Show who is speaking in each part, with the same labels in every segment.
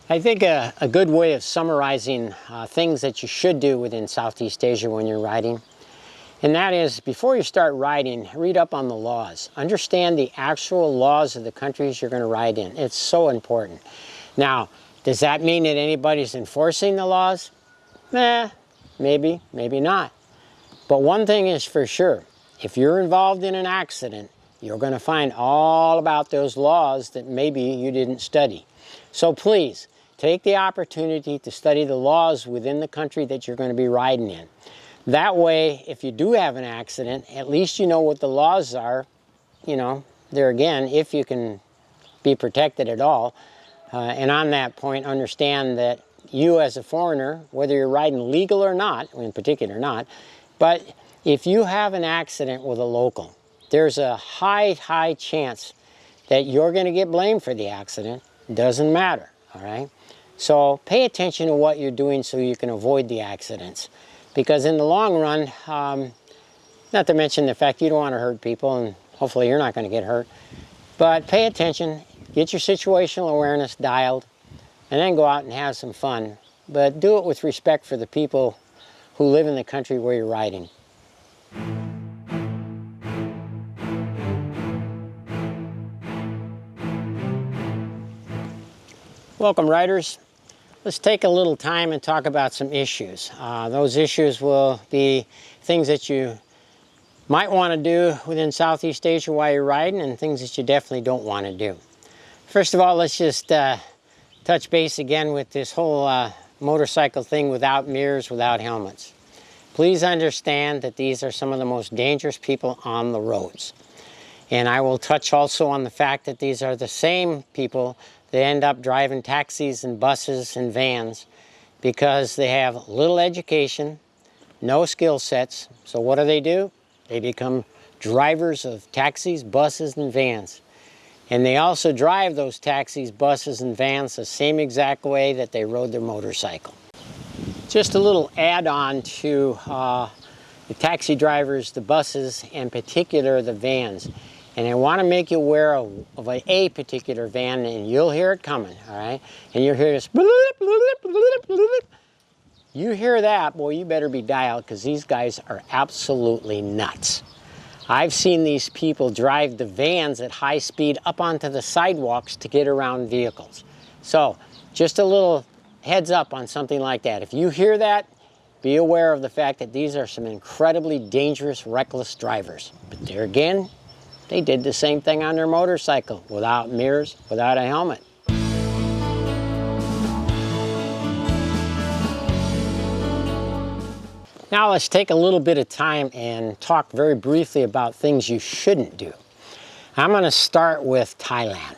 Speaker 1: I think a good way of summarizing things that you should do within Southeast Asia when you're riding, and that is, before you start riding, read up on the laws. Understand the actual laws of the countries you're going to ride in. It's so important. Now, does that mean that anybody's enforcing the laws? Maybe, maybe not. But one thing is for sure, if you're involved in an accident, you're going to find all about those laws that maybe you didn't study. So please, take the opportunity to study the laws within the country that you're going to be riding in. That way, if you do have an accident, at least you know what the laws are. You know, there again, if you can be protected at all. And on that point, understand that you as a foreigner, whether you're riding legal or not, in particular not, but if you have an accident with a local, there's a high chance that you're going to get blamed for the accident. Doesn't matter, all right? So pay attention to what you're doing so you can avoid the accidents. Because in the long run, not to mention the fact you don't want to hurt people, and hopefully you're not going to get hurt, but pay attention, get your situational awareness dialed, and then go out and have some fun. But do it with respect for the people who live in the country where you're riding. Welcome, riders. Let's take a little time and talk about some issues. Those issues will be things that you might want to do within Southeast Asia while you're riding, and things that you definitely don't want to do. First of all, let's just touch base again with this whole motorcycle thing without mirrors, without helmets. Please understand that these are some of the most dangerous people on the roads. And I will touch also on the fact that these are the same people that end up driving taxis and buses and vans because they have little education, no skill sets. So what do? They become drivers of taxis, buses, and vans. And they also drive those taxis, buses, and vans the same exact way that they rode their motorcycle. Just a little add-on to the taxi drivers, the buses, in particular the vans. And I want to make you aware of a particular van, and you'll hear it coming, all right? And you'll hear this, bloop, bloop, bloop, bloop. You hear that, boy, you better be dialed, because these guys are absolutely nuts. I've seen these people drive the vans at high speed up onto the sidewalks to get around vehicles. So, just a little heads up on something like that. If you hear that, be aware of the fact that these are some incredibly dangerous, reckless drivers. But there again, they did the same thing on their motorcycle, without mirrors, without a helmet. Now let's take a little bit of time and talk very briefly about things you shouldn't do. I'm going to start with Thailand.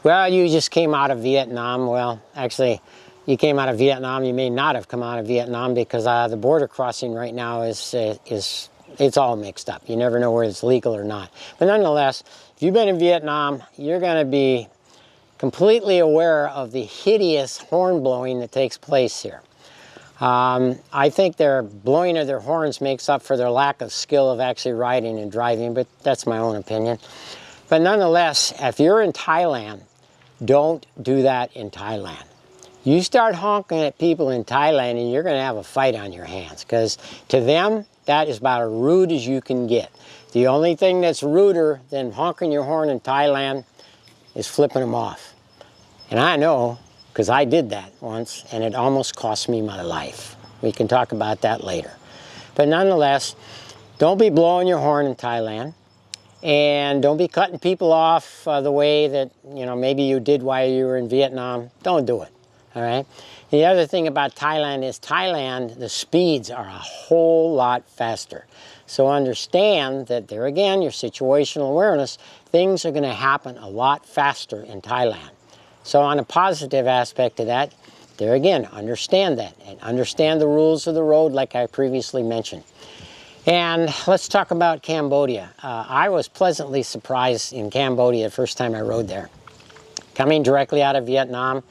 Speaker 1: Well, you just came out of Vietnam. Well, actually, you came out of Vietnam. You may not have come out of Vietnam because the border crossing right now it's all mixed up. You never know whether it's legal or not. But nonetheless, if you've been in Vietnam, you're going to be completely aware of the hideous horn blowing that takes place here. I think their blowing of their horns makes up for their lack of skill of actually riding and driving, but that's my own opinion. But nonetheless, if you're in Thailand, don't do that in Thailand. You start honking at people in Thailand and you're going to have a fight on your hands, because to them, that is about as rude as you can get. The only thing that's ruder than honking your horn in Thailand is flipping them off. And I know, because I did that once, and it almost cost me my life. We can talk about that later. But nonetheless, don't be blowing your horn in Thailand, and don't be cutting people off the way that, you know, maybe you did while you were in Vietnam. Don't do it, all right? The other thing about Thailand is the speeds are a whole lot faster. So understand that there again, your situational awareness, things are going to happen a lot faster in Thailand. So on a positive aspect of that, there again, understand that and understand the rules of the road like I previously mentioned. And let's talk about Cambodia. I was pleasantly surprised in Cambodia the first time I rode there. Coming directly out of Vietnam,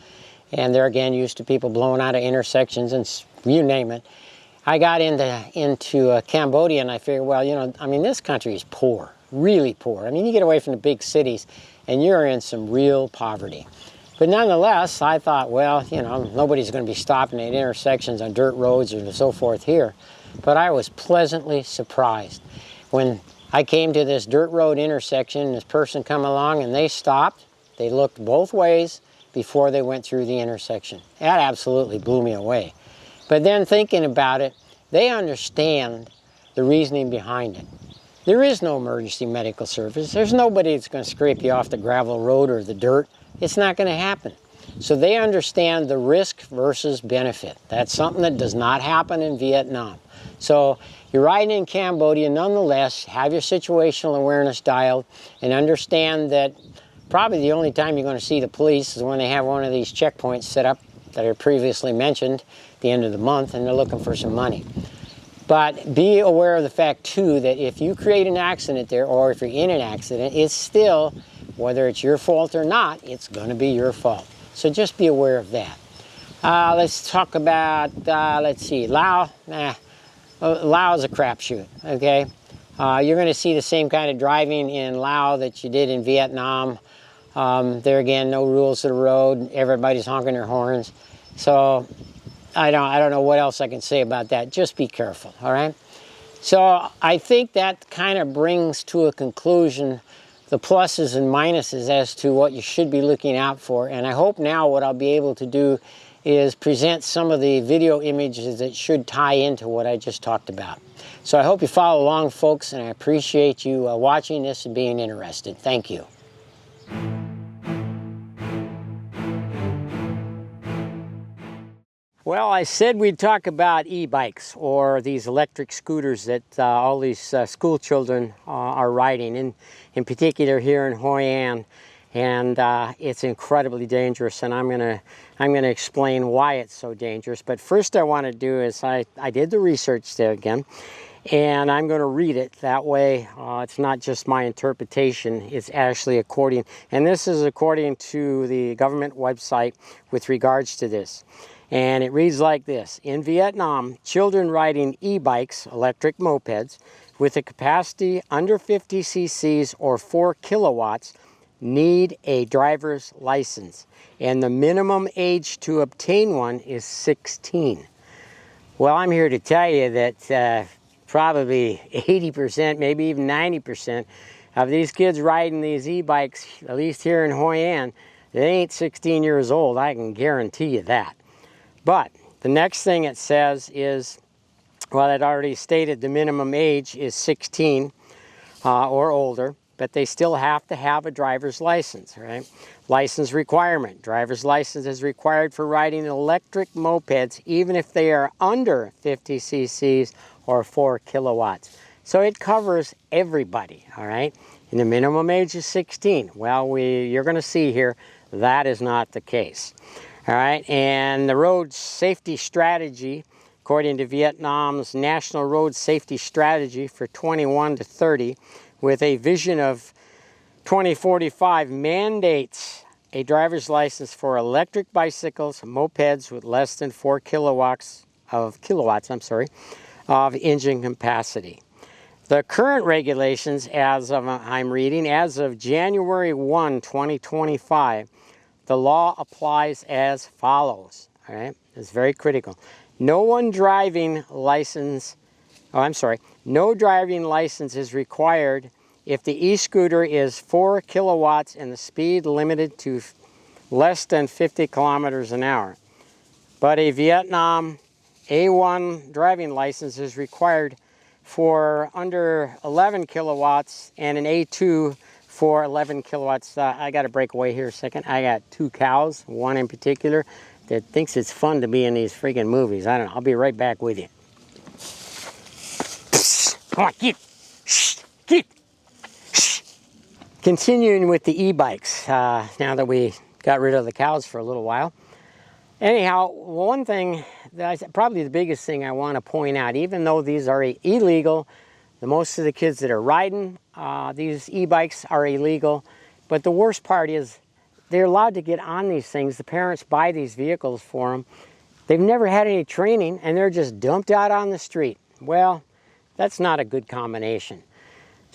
Speaker 1: and there again, used to people blowing out of intersections and you name it. I got into Cambodia and I figured, well, you know, I mean, this country is poor, really poor. I mean, you get away from the big cities and you're in some real poverty. But nonetheless, I thought, well, you know, nobody's going to be stopping at intersections on dirt roads or so forth here. But I was pleasantly surprised when I came to this dirt road intersection, this person come along and they stopped. They looked both ways before they went through the intersection. That absolutely blew me away. But then thinking about it, they understand the reasoning behind it. There is no emergency medical service. There's nobody that's going to scrape you off the gravel road or the dirt. It's not going to happen. So they understand the risk versus benefit. That's something that does not happen in Vietnam. So you're riding in Cambodia, nonetheless, have your situational awareness dialed and understand that probably the only time you're going to see the police is when they have one of these checkpoints set up that I previously mentioned at the end of the month and they're looking for some money. But be aware of the fact, too, that if you create an accident there or if you're in an accident, it's still, whether it's your fault or not, it's going to be your fault. So just be aware of that. Let's talk about, let's see, Laos. Laos is a crapshoot, okay? You're going to see the same kind of driving in Laos that you did in Vietnam. There again, no rules of the road. Everybody's honking their horns. So I don't know what else I can say about that. Just be careful, all right? So I think that kind of brings to a conclusion the pluses and minuses as to what you should be looking out for. And I hope now what I'll be able to do is present some of the video images that should tie into what I just talked about. So I hope you follow along, folks, and I appreciate you watching this and being interested. Thank you. Well, I said we'd talk about e-bikes, or these electric scooters that all these school children are riding, in particular here in Hoi An. And it's incredibly dangerous, and I'm gonna explain why it's so dangerous. But first I want to do is I did the research there again, and I'm going to read it. That way it's not just my interpretation, it's actually according, and this is according to the government website with regards to this. And it reads like this: in Vietnam, children riding e-bikes, electric mopeds, with a capacity under 50 cc's or 4 kilowatts need a driver's license, and the minimum age to obtain one is 16. Well, I'm here to tell you that probably 80%, maybe even 90% of these kids riding these e-bikes, at least here in Hoi An, they ain't 16 years old. I can guarantee you that. But the next thing it says is, well, it already stated the minimum age is 16 or older, but they still have to have a driver's license, right? License requirement. Driver's license is required for riding electric mopeds, even if they are under 50 cc's or 4 kilowatts. So it covers everybody, all right? And the minimum age is 16. Well, you're going to see here that is not the case. All right, and the road safety strategy, according to Vietnam's National Road Safety Strategy for 21 to 30, with a vision of 2045, mandates a driver's license for electric bicycles, mopeds with less than 4 kilowatts of engine capacity. The current regulations, as of I'm reading, as of January 1, 2025, the law applies as follows, all right? It's very critical. No driving license is required if the e-scooter is 4 kilowatts and the speed limited to less than 50 kilometers an hour. But a Vietnam A1 driving license is required for under 11 kilowatts and an A2 for 11 kilowatts. I got to break away here a second. I got 2 cows, one in particular, that thinks it's fun to be in these freaking movies. I don't know. I'll be right back with you. Come on, get. Get. Continuing with the e-bikes, now that we got rid of the cows for a little while. Anyhow, one thing, probably the biggest thing I want to point out, even though these are illegal, most of the kids that are riding these e-bikes are illegal, but the worst part is they're allowed to get on these things. The parents buy these vehicles for them. They've never had any training, and they're just dumped out on the street. Well, that's not a good combination.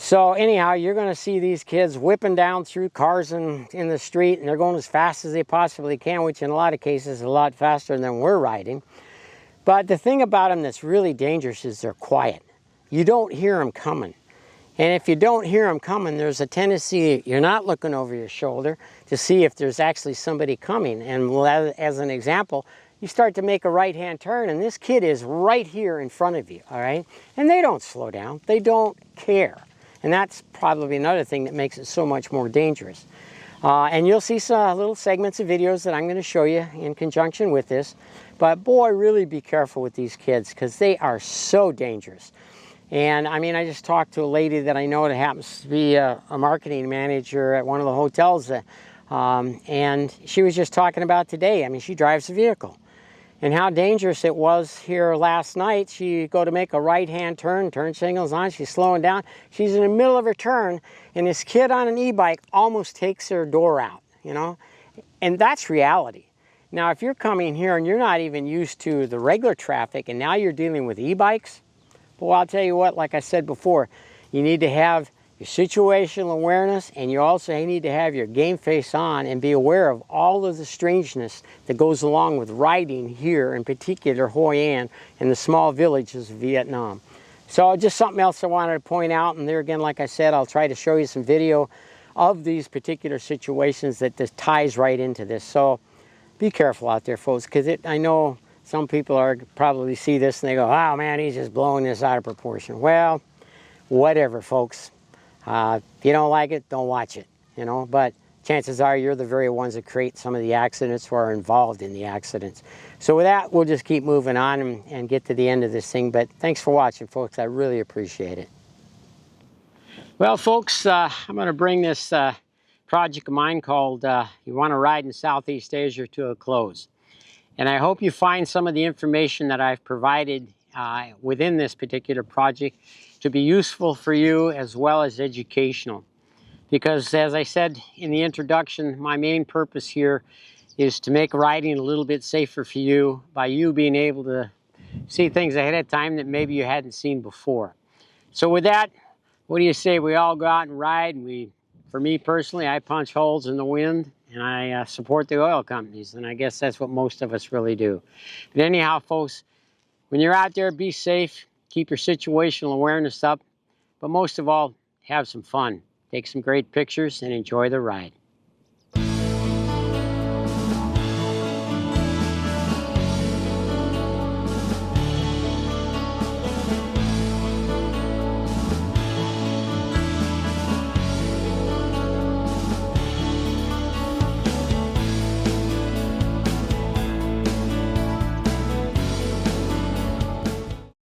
Speaker 1: So anyhow, you're going to see these kids whipping down through cars in the street, and they're going as fast as they possibly can, which in a lot of cases is a lot faster than we're riding. But the thing about them that's really dangerous is they're quiet. You don't hear them coming. And if you don't hear them coming, there's a tendency you're not looking over your shoulder to see if there's actually somebody coming. And as an example, you start to make a right-hand turn, and this kid is right here in front of you, all right? And they don't slow down. They don't care. And that's probably another thing that makes it so much more dangerous. And you'll see some little segments of videos that I'm going to show you in conjunction with this. But boy, really be careful with these kids, because they are so dangerous. And I mean, I just talked to a lady that I know that happens to be a marketing manager at one of the hotels. And she was just talking about today. I mean, she drives a vehicle. And how dangerous it was here last night. She go to make a right-hand turn signals on, she's slowing down. She's in the middle of her turn, and this kid on an e-bike almost takes her door out, you know? And that's reality. Now, if you're coming here and you're not even used to the regular traffic, and now you're dealing with e-bikes, well, I'll tell you what, like I said before, you need to have your situational awareness, and you also need to have your game face on and be aware of all of the strangeness that goes along with riding here, in particular Hoi An and the small villages of Vietnam. So just something else I wanted to point out, and there again, like I said, I'll try to show you some video of these particular situations that this ties right into this. So be careful out there, folks, because I know some people are probably see this and they go, "Oh man, he's just blowing this out of proportion." Well, whatever, folks. If you don't like it, don't watch it, you know, but chances are you're the very ones that create some of the accidents or are involved in the accidents. So with that, we'll just keep moving on and get to the end of this thing. But thanks for watching, folks. I really appreciate it. Well, folks, I'm going to bring this project of mine called You Want to Ride in Southeast Asia to a close. And I hope you find some of the information that I've provided within this particular project to be useful for you as well as educational. Because as I said in the introduction, my main purpose here is to make riding a little bit safer for you by you being able to see things ahead of time that maybe you hadn't seen before. So with that, what do you say we all go out and ride? And for me personally, I punch holes in the wind and I support the oil companies. And I guess that's what most of us really do. But anyhow, folks, when you're out there, be safe, keep your situational awareness up, but most of all, have some fun. Take some great pictures and enjoy the ride.